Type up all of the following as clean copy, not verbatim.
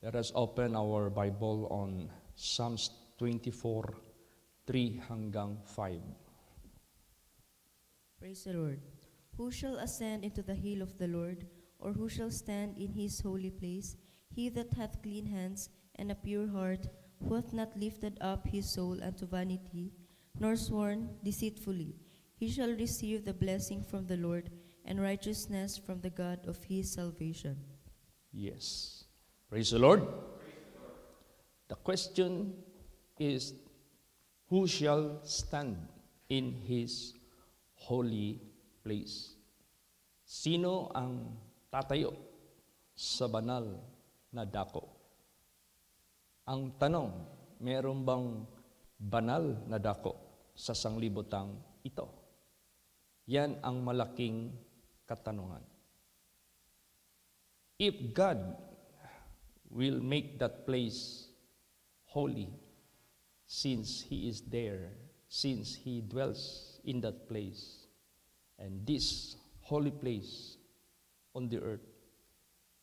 Let us open our Bible on Psalms 24, 3 hanggang 5. Praise the Lord. Who shall ascend into the hill of the Lord, or who shall stand in his holy place? He that hath clean hands and a pure heart, who hath not lifted up his soul unto vanity, nor sworn deceitfully. He shall receive the blessing from the Lord, and righteousness from the God of his salvation. Yes. Praise the Lord. The question is, who shall stand in his holy place? Sino ang tatayo sa banal na dako? Ang tanong, meron bang banal na dako sa sanglibutang ito? Yan ang malaking katanungan. If God will make that place holy, since He is there, since He dwells in that place, and this holy place on the earth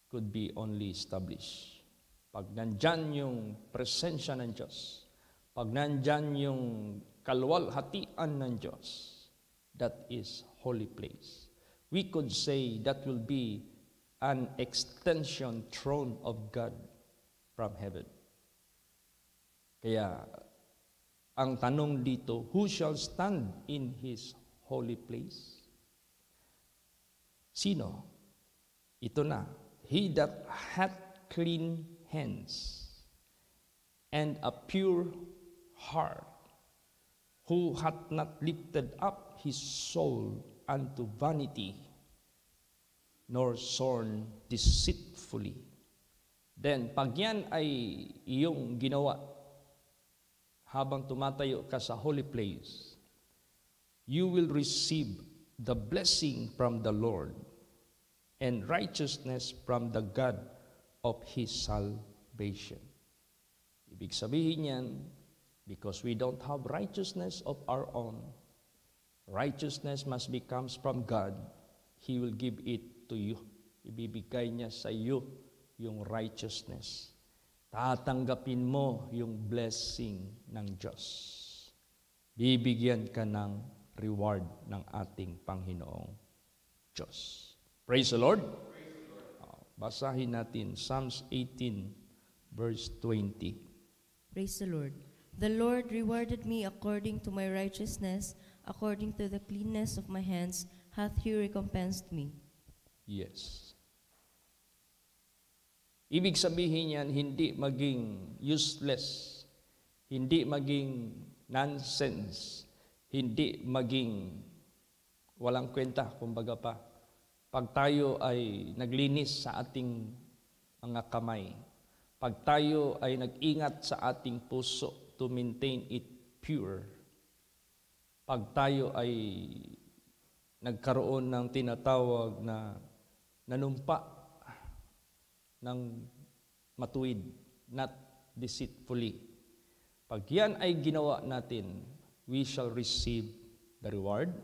could be only established pag nandyan yung presensya ng Diyos, pag nandyan yung kalwalhatian ng Diyos, that is holy place. We could say that will be an extension throne of God from heaven. Kaya, ang tanong dito, who shall stand in His holy place? Sino? Ito na. He that hath clean hands and a pure heart, who hath not lifted up his soul unto vanity, nor sworn deceitfully. Then, pag yan ay iyong ginawa, habang tumatayo ka sa holy place, you will receive the blessing from the Lord and righteousness from the God of His salvation. Ibig sabihin yan, because we don't have righteousness of our own, righteousness must be comes from God. He will give it to you. Ibibigay niya sa iyo yung righteousness. Tatanggapin mo yung blessing ng Diyos. Bibigyan ka ng reward ng ating Panginoong Diyos. Praise the Lord. Basahin natin Psalms 18 verse 20. Praise the Lord. The Lord rewarded me according to my righteousness, according to the cleanness of my hands hath He recompensed me. Yes. Ibig sabihin yan, hindi maging useless, hindi maging nonsense, hindi maging walang kwenta, kumbaga pa. Pag tayo ay naglinis sa ating mga kamay, pag tayo ay nag-ingat sa ating puso to maintain it pure, pag tayo ay nagkaroon ng tinatawag na nanumpa ng matuwid, not deceitfully. Pag yan ay ginawa natin, we shall receive the reward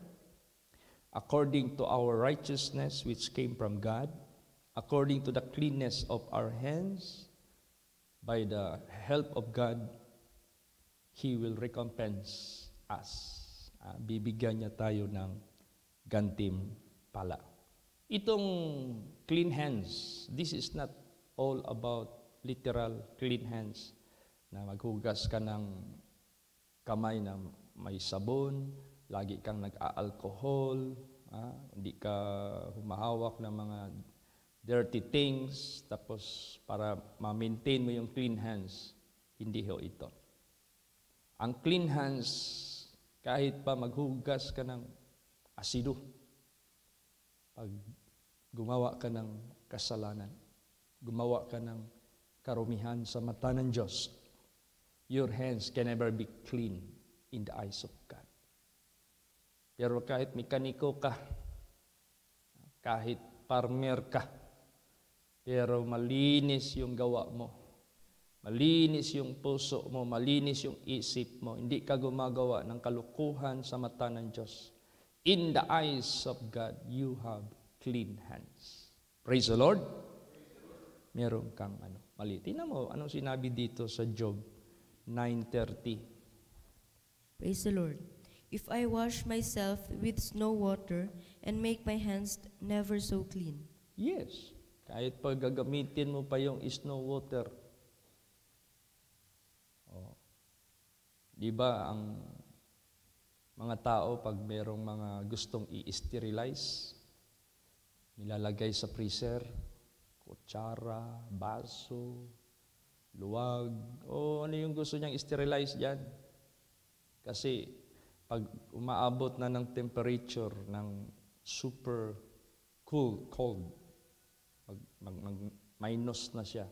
according to our righteousness which came from God, according to the cleanness of our hands, by the help of God, He will recompense us. Bibigyan niya tayo ng gantimpala. Itong clean hands, this is not all about literal clean hands, na maghugas ka ng kamay na may sabon, lagi kang nag-a-alcohol, hindi ka humahawak ng mga dirty things, tapos para ma-maintain mo yung clean hands, hindi ho ito. Ang clean hands, kahit pa maghugas ka ng asido, pag gumawa ka ng kasalanan, gumawa ka ng karumihan sa mata ng Diyos, your hands can never be clean in the eyes of God. Pero kahit mekaniko ka, kahit farmer ka, pero malinis yung gawa mo, malinis yung puso mo, malinis yung isip mo, hindi ka gumagawa ng kalukuhan sa mata ng Diyos, in the eyes of God, you have clean hands. Praise the Lord. meron kang mali. Tingnan mo, anong sinabi dito sa Job 9:30. Praise the Lord. If I wash myself with snow water and make my hands never so clean. Yes. Kahit pag gagamitin mo pa yung snow water. Oh. Di ba ang mga tao pag merong mga gustong i-sterilize, nilalagay sa freezer, kutsara, baso, luwag, o ano yung gusto niyang sterilize dyan. Kasi pag umaabot na ng temperature ng super cold, minus na siya,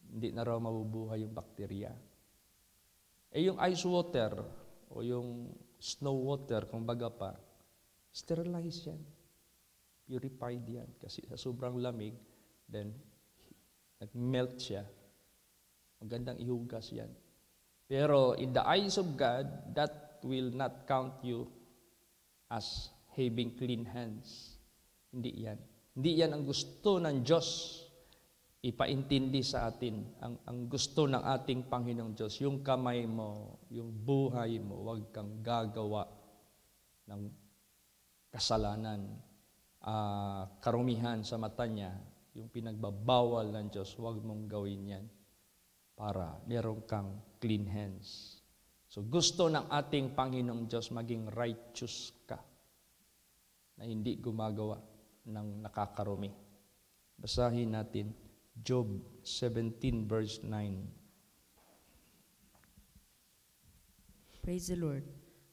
hindi na raw mabubuhay yung bakterya. Yung ice water o yung snow water, kung baga pa, sterilize yan. Purified yan. Kasi sa sobrang lamig, then nag-melt siya. Magandang ihugas yan. Pero in the eyes of God, that will not count you as having clean hands. Hindi yan. Hindi yan ang gusto ng Diyos ipaintindi sa atin. Ang gusto ng ating Panginoong Diyos, yung kamay mo, yung buhay mo, huwag kang gagawa ng kasalanan. Karumihan sa mata niya, yung pinagbabawal ng Diyos, huwag mong gawin yan para meron kang clean hands. So gusto ng ating Panginoong Diyos maging righteous ka na hindi gumagawa ng nakakarumi. Basahin natin Job 17 verse 9. Praise the Lord.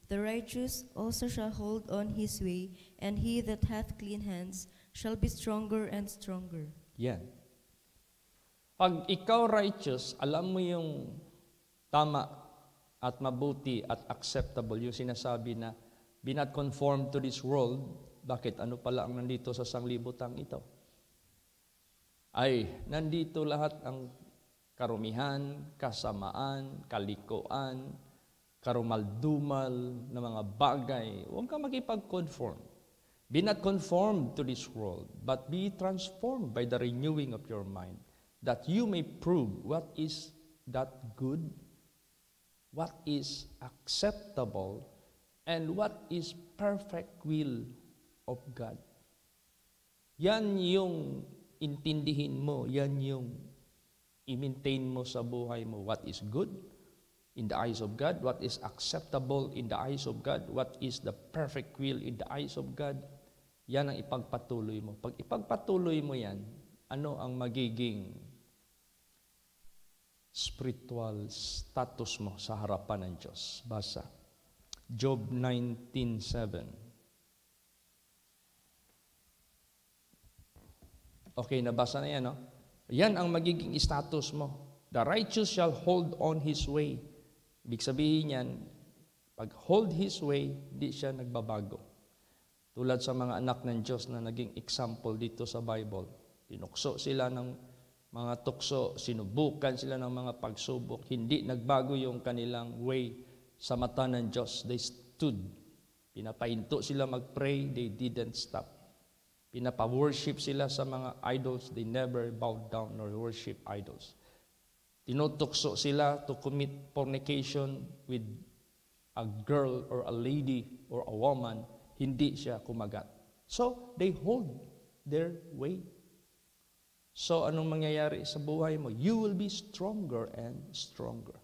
The righteous also shall hold on his way, and he that hath clean hands shall be stronger and stronger. Yan. Pag ikaw righteous, alam mo yung tama at mabuti at acceptable, yung sinasabi na be not conformed to this world. Bakit? Ano pala ang nandito sa sanglibutang ito? Ay, nandito lahat ang karumihan, kasamaan, kalikuan, karumaldumal na mga bagay. Huwag kang makipag-conform. Be not conformed to this world, but be transformed by the renewing of your mind, that you may prove what is that good, what is acceptable, and what is perfect will of God. Yan yung intindihin mo, yan yung i-maintain mo sa buhay mo. What is good in the eyes of God, what is acceptable in the eyes of God, what is the perfect will in the eyes of God, yan ang ipagpatuloy mo. Pag ipagpatuloy mo yan, ano ang magiging spiritual status mo sa harapan ng Diyos? Basa. Job 19:7. Okay, nabasa na yan, no? Yan ang magiging status mo. The righteous shall hold on his way. Ibig sabihin yan, pag hold his way, di siya nagbabago. Tulad sa mga anak ng Diyos na naging example dito sa Bible. Tinukso sila ng mga tukso, sinubukan sila ng mga pagsubok. Hindi nagbago yung kanilang way sa mata ng Diyos. They stood. Pinapahinto sila mag-pray, they didn't stop. Pinapa-worship sila sa mga idols, they never bowed down nor worship idols. Tinutukso sila to commit fornication with a girl or a lady or a woman, hindi siya kumagat. So, they hold their way. So, anong mangyayari sa buhay mo? You will be stronger and stronger.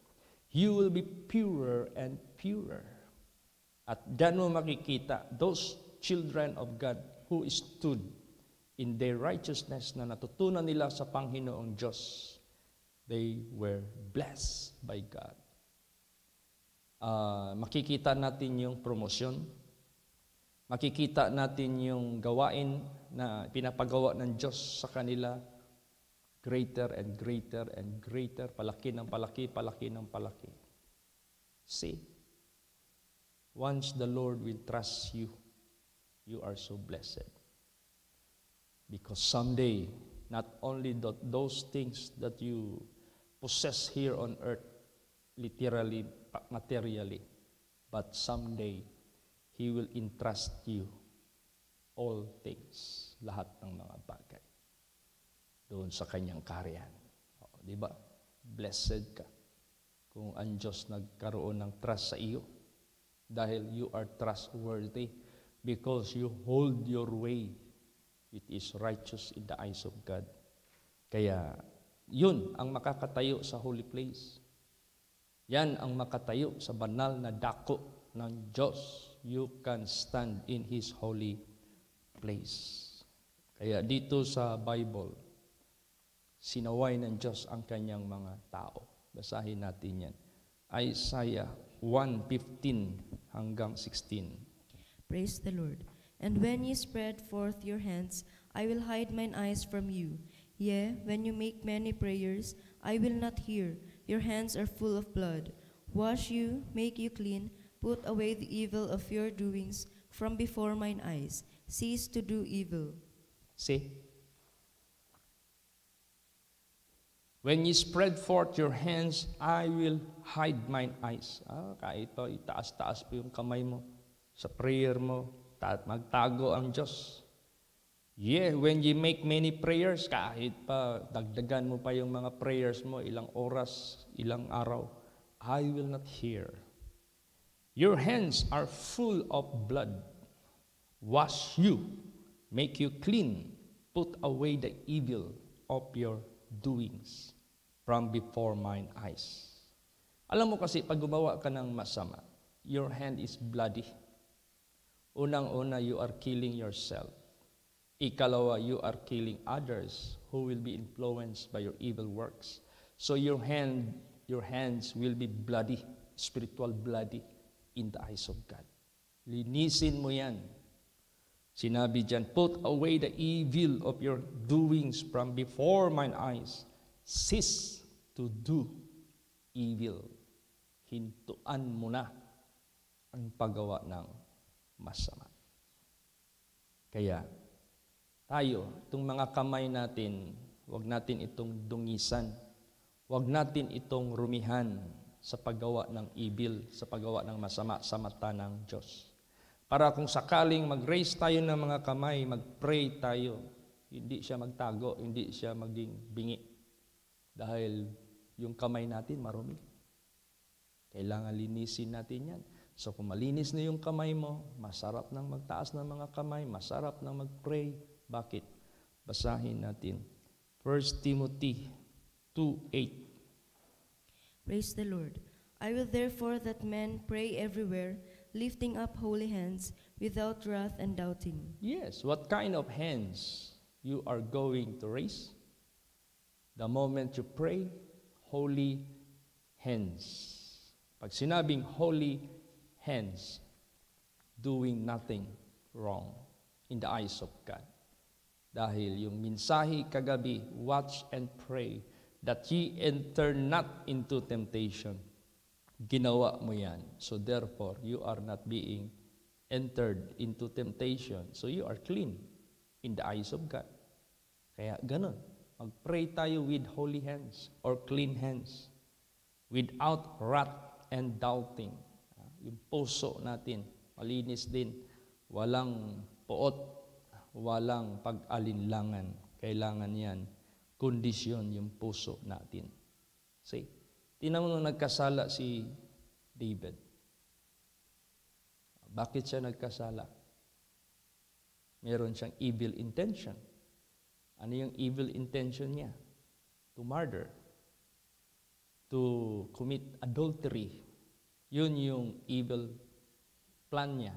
You will be purer and purer. At dyan mo makikita, those children of God who stood in their righteousness na natutunan nila sa Panginoong Diyos, they were blessed by God. Makikita natin yung promosyon, makikita natin yung gawain na pinapagawa ng Diyos sa kanila, greater and greater and greater, palaki ng palaki, palaki ng palaki. See, once the Lord will trust you, you are so blessed. Because someday, not only those things that you possess here on earth, literally, materially, but someday, He will entrust you all things, lahat ng mga bagay. doon sa kanyang kaharian. Di ba? Blessed ka kung ang Diyos nagkaroon ng trust sa iyo dahil you are trustworthy because you hold your way. It is righteous in the eyes of God. Kaya yun ang makakatayo sa holy place. Yan ang makatayo sa banal na dako ng Diyos. You can stand in His holy place. Kaya dito sa Bible, sinaway ng Diyos ang kanyang mga tao. Basahin natin yan. Isaiah 1:15 hanggang 16. Praise the Lord. And when ye spread forth your hands, I will hide mine eyes from you. Yea, when you make many prayers, I will not hear. Your hands are full of blood. Wash you, make you clean, put away the evil of your doings from before mine eyes. Cease to do evil. See? When you spread forth your hands, I will hide mine eyes. Kahit pa itaas-taas pa yung kamay mo sa prayer mo, magtago ang Diyos. Yeah, when you make many prayers, kahit pa dagdagan mo pa yung mga prayers mo, ilang oras, ilang araw, I will not hear. Your hands are full of blood. Wash you, make you clean, put away the evil of your doings from before mine eyes. Alam mo kasi, pag gumawa ka ng masama, your hand is bloody. Unang-una, you are killing yourself. Ikalawa, you are killing others who will be influenced by your evil works. So your hands will be bloody, spiritual bloody in the eyes of God. Linisin mo yan. Sinabi diyan, put away the evil of your doings from before mine eyes. Cease to do evil. Hintuan mo na ang paggawa ng masama. Kaya, tayo, itong mga kamay natin, huwag natin itong dungisan. Huwag natin itong rumihan sa paggawa ng evil, sa paggawa ng masama sa mata ng Diyos. Para kung sakaling mag-raise tayo ng mga kamay, mag-pray tayo, hindi siya magtago, hindi siya maging bingi. Dahil yung kamay natin marumi. Kailangan linisin natin yan. So kung malinis na yung kamay mo, masarap nang magtaas ng mga kamay, masarap nang mag-pray. Bakit? Basahin natin. 1 Timothy 2:8. Praise the Lord. I will therefore that men pray everywhere, lifting up holy hands, without wrath and doubting. Yes, what kind of hands you are going to raise? The moment you pray, holy hands. Pag sinabing holy hands, doing nothing wrong in the eyes of God. Dahil yung minsahe kagabi, watch and pray that ye enter not into temptation. Ginawa mo yan. So therefore, you are not being entered into temptation. So you are clean in the eyes of God. Kaya ganun. Mag-pray tayo with holy hands or clean hands. Without wrath and doubting. Yung puso natin, malinis din. Walang poot, walang pag-alinlangan. Kailangan yan. Kondisyon yung puso natin. See? Tingnan mo nung nagkasala si David. Bakit siya nagkasala? Meron siyang evil intention. Ano yung evil intention niya? To murder. To commit adultery. Yun yung evil plan niya.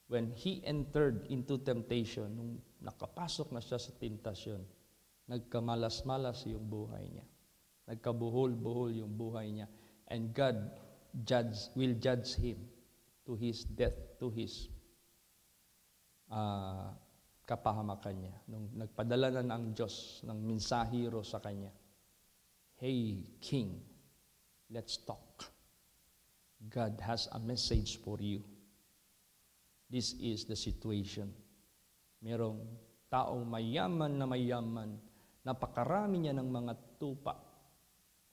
When he entered into temptation, nung nakapasok na siya sa tentasyon, nagkamalas-malas yung buhay niya. Nagkabuhol-buhol yung buhay niya. And God will judge him to his death, to his kapahamakan niya. Nung nagpadala na ng Diyos ng mensahero sa kanya, hey, King, let's talk. God has a message for you. This is the situation. Merong taong mayaman, napakarami niya ng mga tupa.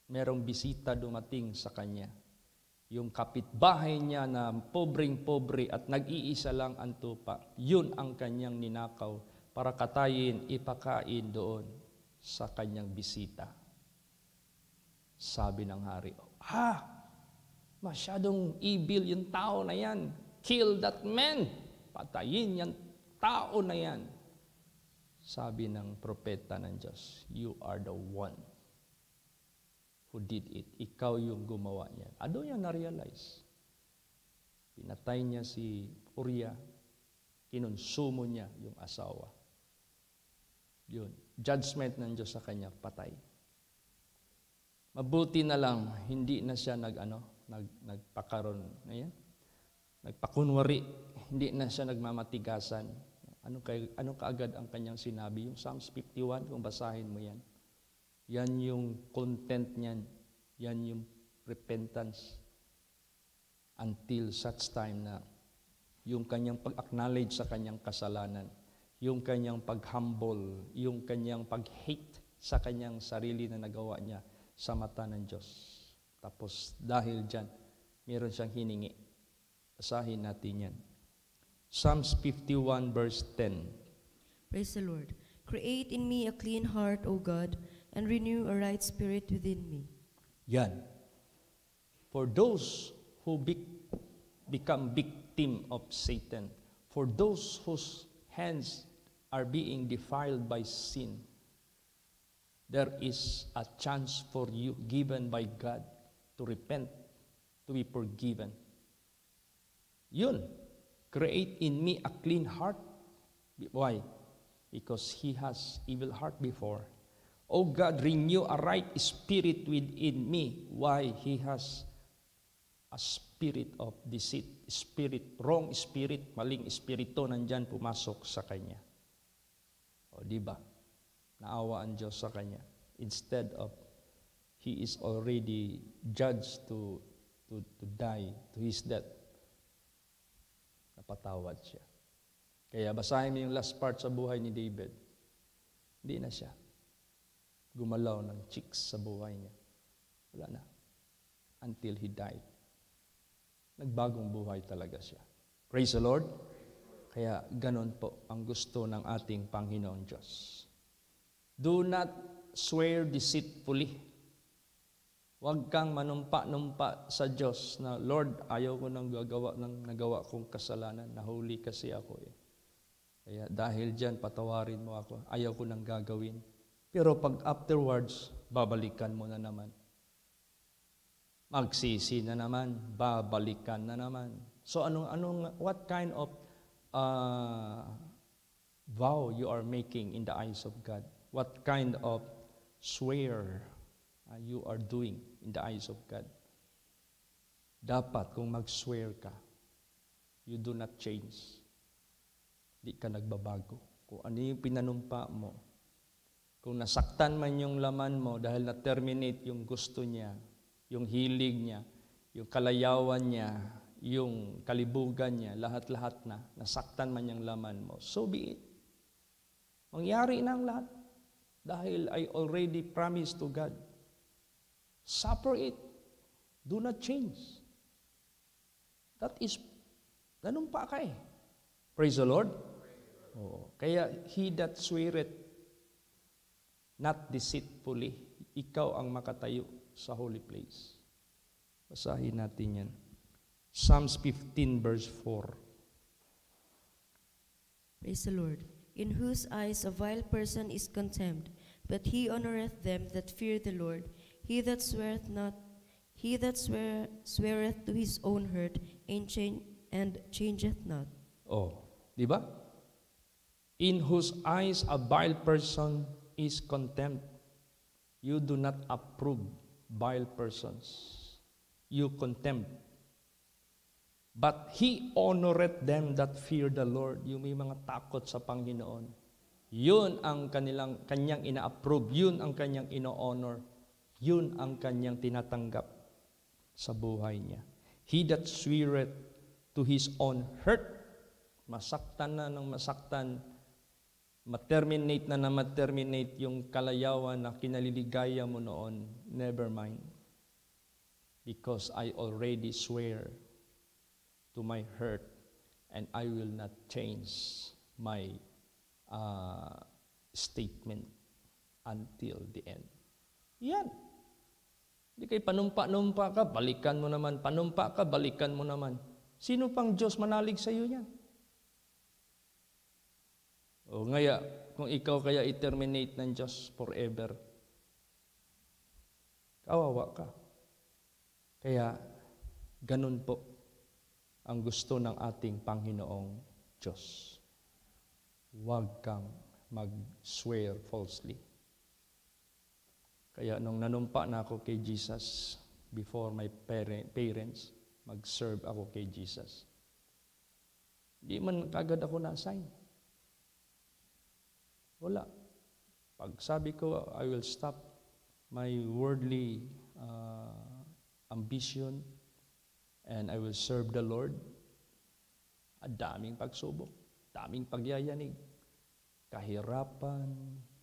Merong bisita dumating sa kanya. Yung kapitbahay niya na pobreng-pobre at nag-iisa lang ang tupa, yun ang kanyang ninakaw para katayin, ipakain doon sa kanyang bisita. Sabi ng hari, masyadong evil yung tao na yan. Kill that man. Patayin yung tao na yan. Sabi ng propeta ng Diyos, you are the one who did it. Ikaw yung gumawa niyan. Ano yan na-realize? Pinatay niya si Uriah. Kinonsumo niya yung asawa. Yun. Judgment ng Diyos sa kanya, patay. Mabuti na lang, hindi na siya nagpakaroon. Ayan? Nagpakunwari. Hindi na siya nagmamatigasan. Ano kaagad ang kanyang sinabi? Yung Psalms 51, kung basahin mo yan. Yan yung content niyan. Yan yung repentance. Until such time na yung kanyang pag-acknowledge sa kanyang kasalanan, yung kanyang pag-humble, yung kanyang pag-hate sa kanyang sarili na nagawa niya sa mata ng Diyos. Tapos dahil dyan, meron siyang hiningi. Basahin natin yan. Psalms 51 verse 10. Praise the Lord. Create in me a clean heart, O God, and renew a right spirit within me. Yan. For those who become victim of Satan, for those whose hands are being defiled by sin, there is a chance for you given by God to repent, to be forgiven. Yun. Create in me a clean heart. Why? Because he has evil heart before. O God, renew a right spirit within me. Why? He has a spirit of deceit, wrong spirit, maling espiritu nandyan pumasok sa kanya. O di ba? Naawa ang Diyos sa kanya. Instead of he is already judged to die, to his death, napatawad siya. Kaya basahin mo yung last part sa buhay ni David. Hindi na siya gumalaw ng chicks sa buhay niya. Wala na. Until he died. Nagbagong buhay talaga siya. Praise the Lord. Kaya ganon po ang gusto ng ating Panginoon Diyos. Do not swear deceitfully. Huwag kang manumpa-numpa sa Diyos na, Lord, ayaw ko nang nagawa kong kasalanan. Nahuli kasi ako eh. Kaya dahil dyan, patawarin mo ako. Ayaw ko nang gagawin. Pero pag afterwards, babalikan mo na naman. Magsisi na naman, babalikan na naman. So what kind of vow you are making in the eyes of God? What kind of swear you are doing in the eyes of God? Dapat kung mag-swear ka, you do not change. Di ka nagbabago. Kung ano yung pinanumpa mo, kung nasaktan man yung laman mo dahil na-terminate yung gusto niya, yung hilig niya, yung kalayawan niya, yung kalibugan niya, lahat-lahat na, nasaktan man yung laman mo, so be it. Mangyari na ang lahat. Dahil I already promised to God. Suffer it. Do not change. That is, nanumpa ka eh. Praise the Lord. Oo. Kaya, he that sweareth not deceitfully, ikaw ang makatayo sa holy place. Basahin natin yan. Psalms 15 verse 4. Praise the Lord. In whose eyes a vile person is contemned, but he honoreth them that fear the Lord. He that sweareth to his own hurt and changeth not. Oh, di ba? In whose eyes a vile person is contempt. You do not approve vile persons. You contempt. But he honoreth them that fear the Lord. Yung may mga takot sa Panginoon. Yun ang kanyang ina-approve. Yun ang kanyang ino-honor. Yun ang kanyang tinatanggap sa buhay niya. He that sweareth to his own hurt, masaktan na ng masaktan, ma-terminate yung kalayawan na kinaliligaya mo noon, never mind. Because I already swear to my hurt, and I will not change my statement. until the end. Yan. Hindi kayo panumpa-numpa ka, balikan mo naman. Panumpa ka, balikan mo naman. Sino pang Diyos manalig sa iyo niyan? O ngaya, kung ikaw kaya i-terminate ng Diyos forever, kawawa ka. Kaya, ganun po ang gusto ng ating Panginoong Diyos. Huwag kang mag-swear falsely. Kaya nung nanumpa na ako kay Jesus before my parents, mag-serve ako kay Jesus. Di man kagad ako na-assign. Wala. Pag sabi ko, I will stop my worldly ambition and I will serve the Lord, daming pagsubok, daming pagyayanig, kahirapan,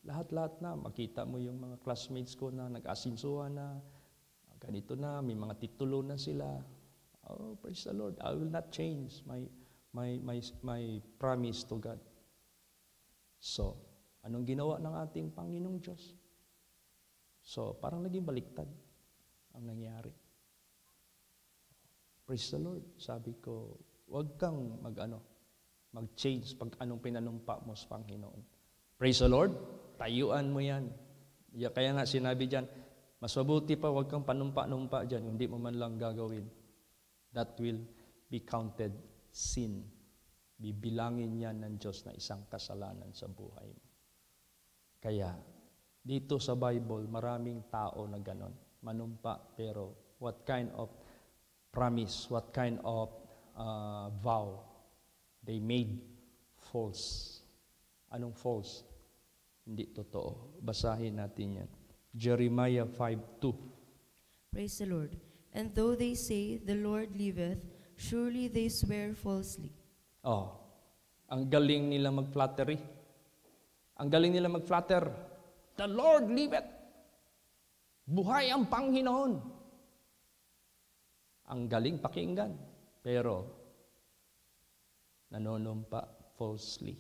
lahat-lahat na. Makita mo yung mga classmates ko na nag-asinsuhan na, ganito na, may mga titulo na sila. Oh, praise the Lord. I will not change my promise to God. So, anong ginawa ng ating Panginoong Diyos? So, parang naging baliktad ang nangyari. Praise the Lord. Sabi ko, huwag kang mag-change pag anong pinanumpa mo sa Panginoon. Praise the Lord. Tayuan mo yan. Kaya nga sinabi dyan, mas mabuti pa huwag kang panumpa-numpa dyan, hindi mo man lang gagawin. That will be counted sin. Bibilangin yan ng Diyos na isang kasalanan sa buhay mo. Kaya, dito sa Bible, maraming tao na ganon. Manumpa, pero what kind of promise, what kind of vow they made false. Anong false? Hindi totoo. Basahin natin yan. Jeremiah 5:2. Praise the Lord. And though they say, the Lord liveth, surely they swear falsely. Oh, ang galing nila mag-flattery. Ang galing nila mag-flatter. The Lord liveth. Buhay ang Panginoon. Ang galing pakinggan. Pero, nanonumpa falsely.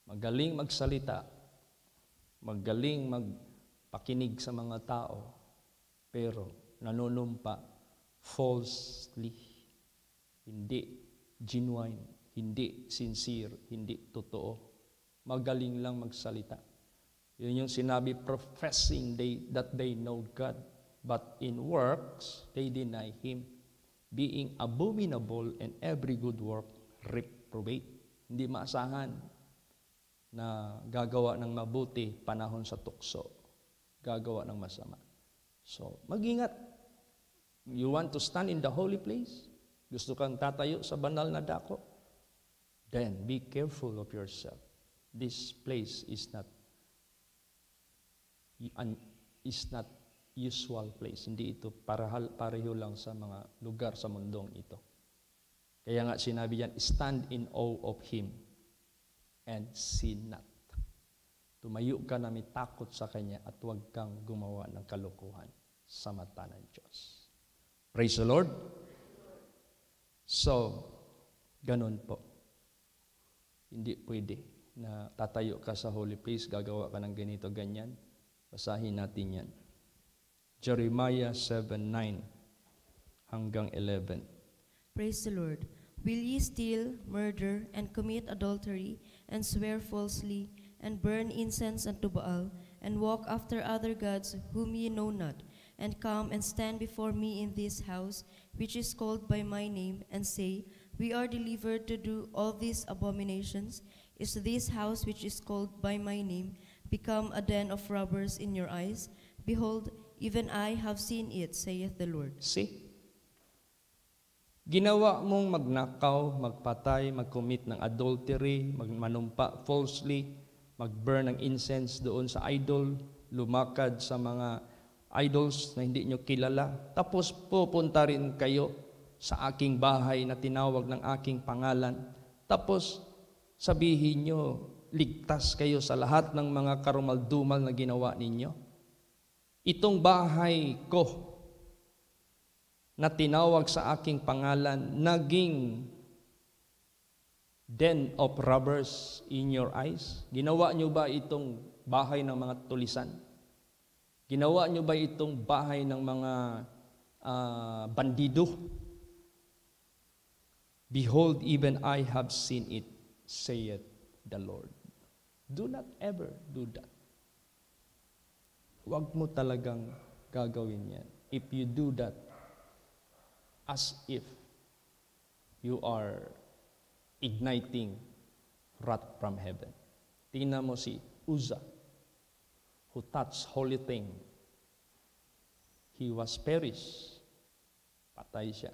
Magaling magsalita, magaling magpakinig sa mga tao, pero nanunumpa falsely. Hindi genuine, hindi sincere, hindi totoo. Magaling lang magsalita. Yun yung sinabi, professing that they know God, but in works, they deny Him, being abominable and every good work reprobate. Hindi maasahan na gagawa ng mabuti panahon sa tukso, gagawa ng masama. So, mag-ingat. You want to stand in the holy place? Gusto kang tatayo sa banal na dako? Then, be careful of yourself. This place is not usual place. Hindi ito pareho lang sa mga lugar sa mundong ito. Kaya nga sinabi yan, stand in awe of Him and sin not. Tumayo ka na may takot sa Kanya at huwag kang gumawa ng kalokohan sa mata ng Diyos. Praise the Lord. So, ganun po. Hindi pwede na tatayo ka sa holy place, gagawa ka ng ganito, ganyan. Basahin natin yan. Jeremiah 7:9 hanggang 11. Praise the Lord. Will ye steal, murder, and commit adultery, and swear falsely, and burn incense unto Baal, and walk after other gods whom ye know not, and come and stand before me in this house, which is called by my name, and say, We are delivered to do all these abominations? Is this house which is called by my name become a den of robbers in your eyes? Behold, even I have seen it, saith the Lord. See? Ginawa mong magnakaw, magpatay, mag-commit ng adultery, manumpa falsely, mag-burn ng incense doon sa idol, lumakad sa mga idols na hindi nyo kilala. Tapos pupunta rin kayo sa aking bahay na tinawag ng aking pangalan. Tapos sabihin nyo, ligtas kayo sa lahat ng mga karumaldumal na ginawa ninyo. Itong bahay ko na tinawag sa aking pangalan, naging den of robbers in your eyes? Ginawa nyo ba itong bahay ng mga tulisan? Ginawa nyo ba itong bahay ng mga bandido? Behold, even I have seen it, saith the Lord. Do not ever do that. Huwag mo talagang gagawin yan. If you do that, as if you are igniting wrath from heaven. Tingnan mo si Uzzah, who touched holy thing. He was perished. Patay siya.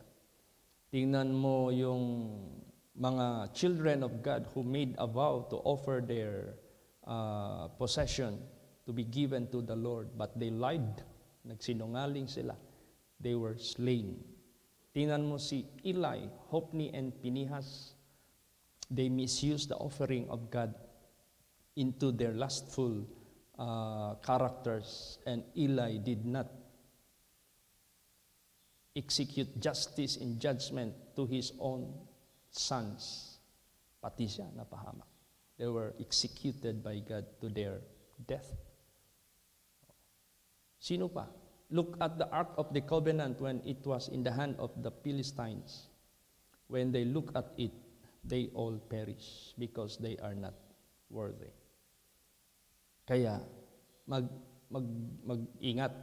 Tingnan mo yung mga children of God who made a vow to offer their possession to be given to the Lord, but they lied. Nagsinungaling sila. They were slain. Tingnan mo si Eli, Hophni, and Phinehas. They misused the offering of God into their lustful characters, and Eli did not execute justice and judgment to his own sons. Pati siya napahamak. They were executed by God to their death. Sino pa? Look at the Ark of the Covenant when it was in the hand of the Philistines. When they look at it, they all perish because they are not worthy. Kaya, mag-ingat.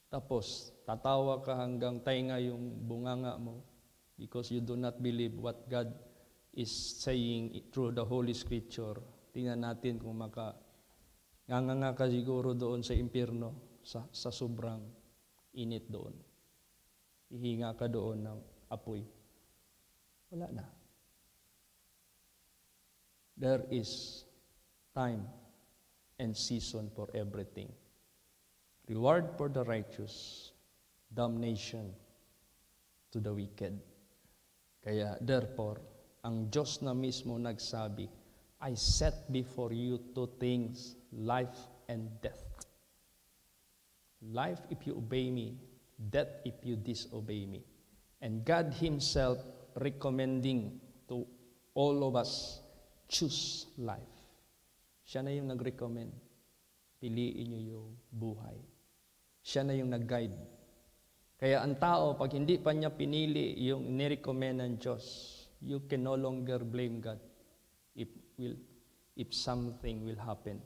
Tapos, tatawa ka hanggang tainga yung bunganga mo because you do not believe what God is saying through the Holy Scripture. Tingnan natin kung nganga ka siguro doon sa impyerno, sa sobrang init doon. Ihinga ka doon ng apoy. Wala na. There is time and season for everything. Reward for the righteous, damnation to the wicked. Kaya therefore, ang Diyos na mismo nagsabi, I set before you two things, life and death. Life if you obey me, death if you disobey me. And God Himself recommending to all of us, choose life. Siya na yung nag-recommend. Piliin niyo yung buhay. Siya na yung nag-guide. Kaya ang tao, pag hindi pa niya pinili yung nirecommend ng Diyos, you can no longer blame God if something will happen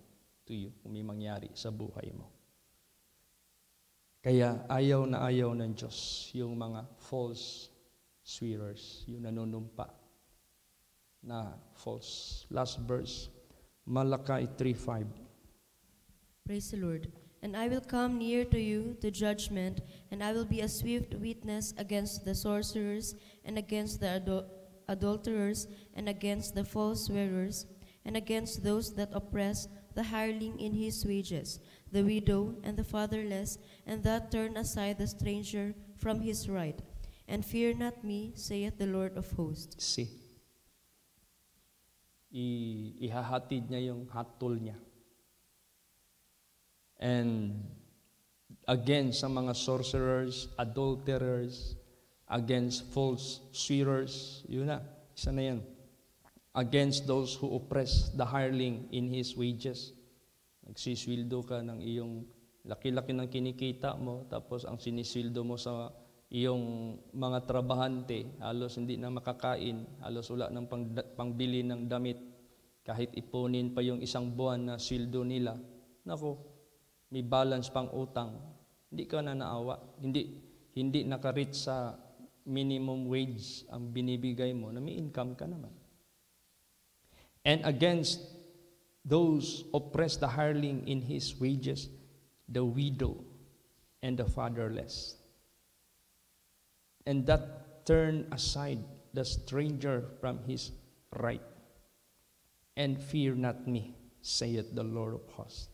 to you, kung may mangyari sa buhay mo. Kaya ayaw ng Diyos yung mga false swearers, yung nanunumpa na false. Last verse, Malachi 3:5. Praise the Lord. And I will come near to you to judgment, and I will be a swift witness against the sorcerers, and against the adulterers, and against the false swearers, and against those that oppress the hireling in his wages, the widow and the fatherless, and that turn aside the stranger from his right. And fear not me, saith the Lord of hosts. See, ihahatid niya yung hatol niya. And against sa mga sorcerers, adulterers, against false swearers, yun na, isa na yan. Against those who oppress the hireling in his wages. Nagsiswildo ka ng iyong laki-laki ng kinikita mo, tapos ang siniswildo mo sa iyong mga trabahante, halos hindi na makakain, halos wala ng pangbili ng damit, kahit ipunin pa yung isang buwan na swildo nila. Naku, may balance pang utang, hindi ka na naawa, hindi nakareach sa minimum wage ang binibigay mo, na may income ka naman. And against those oppress the hireling in his wages, the widow and the fatherless, and that turn aside the stranger from his right. And fear not me, saith the Lord of hosts.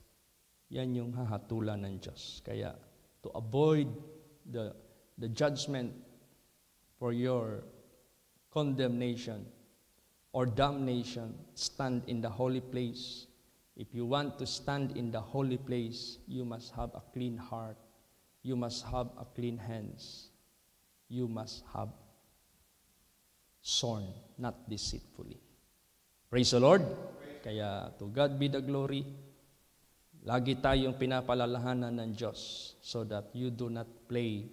Yan yung hahatulan ng Diyos. Kaya, to avoid the judgment for your condemnation or damnation, stand in the holy place. If you want to stand in the holy place, you must have a clean heart. You must have a clean hands. You must have sworn, not deceitfully. Praise the Lord. Kaya to God be the glory. Lagi tayong pinapalalahanan ng Diyos so that you do not play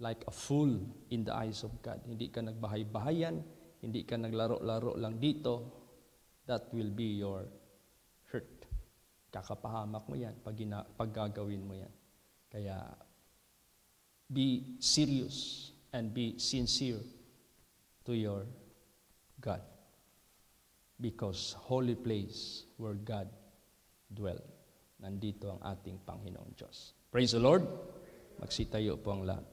like a fool in the eyes of God. Hindi ka nagbahay-bahayan, hindi ka naglaro-laro lang dito. That will be your hurt. Kakapahamak mo yan pag gagawin mo yan. Kaya be serious and be sincere to your God. Because holy place where God dwell. Nandito ang ating Panginoong Diyos. Praise the Lord. Magsitayo po ang lahat.